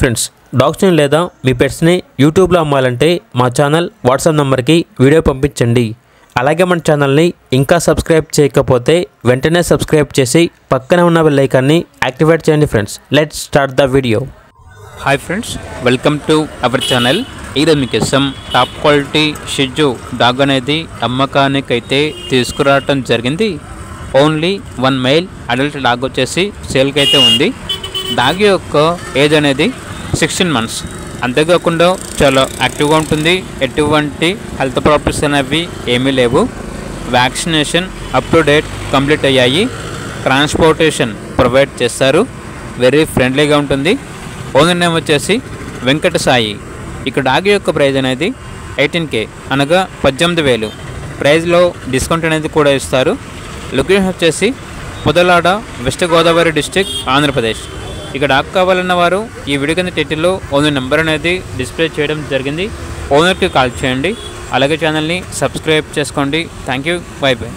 Friends, డాగ్స్ని లేదా మీ పెట్స్ని యూట్యూబ్లో అమ్మాలంటే మా ఛానల్ వాట్సాప్ నెంబర్కి వీడియో పంపించండి. అలాగే మన ఛానల్ని ఇంకా సబ్స్క్రైబ్ చేయకపోతే వెంటనే సబ్స్క్రైబ్ చేసి పక్కనే ఉన్న బెల్ ఐకాన్ని యాక్టివేట్ చేయండి. Friends, let's start the video. Hi friends, welcome to our channel. ఈరోజు మీకోసం టాప్ క్వాలిటీ షిజు డాగ్ అనేది అమ్మకానికి అయితే తీసుకురావటం జరిగింది. ఓన్లీ 1 మేల్ అడల్ట్ డాగ్ వచ్చేసి సేల్కి అయితే ఉంది. డాగ్ యొక్క ఏజ్ అనేది 16 మంత్స్. అంతేకాకుండా చాలా యాక్టివ్గా ఉంటుంది. ఎటువంటి హెల్త్ ప్రాబ్లమ్స్ అనేవి ఏమీ లేవు. Vaccination up to date complete అయ్యాయి. ట్రాన్స్పోర్టేషన్ ప్రొవైడ్ చేస్తారు. వెరీ ఫ్రెండ్లీగా ఉంటుంది. ఓనర్ నేమ్ వచ్చేసి వెంకట సాయి. ఇక డాగ్ యొక్క ప్రైజ్ అనేది 18K అనగా 18,000. ప్రైజ్లో డిస్కౌంట్ అనేది కూడా ఇస్తారు. లొకేషన్ వచ్చేసి పొదలాడ, వెస్ట్ గోదావరి డిస్టిక్, ఆంధ్రప్రదేశ్. ఇక డాగ్ కావాలన్న వారు ఈ వీడియో కింద టైటిల్లో ఓనర్ నెంబర్ అనేది డిస్ప్లే చేయడం జరిగింది. ఓనర్కి కాల్ చేయండి. అలాగే ఛానల్ని సబ్స్క్రైబ్ చేసుకోండి. Thank you. By by.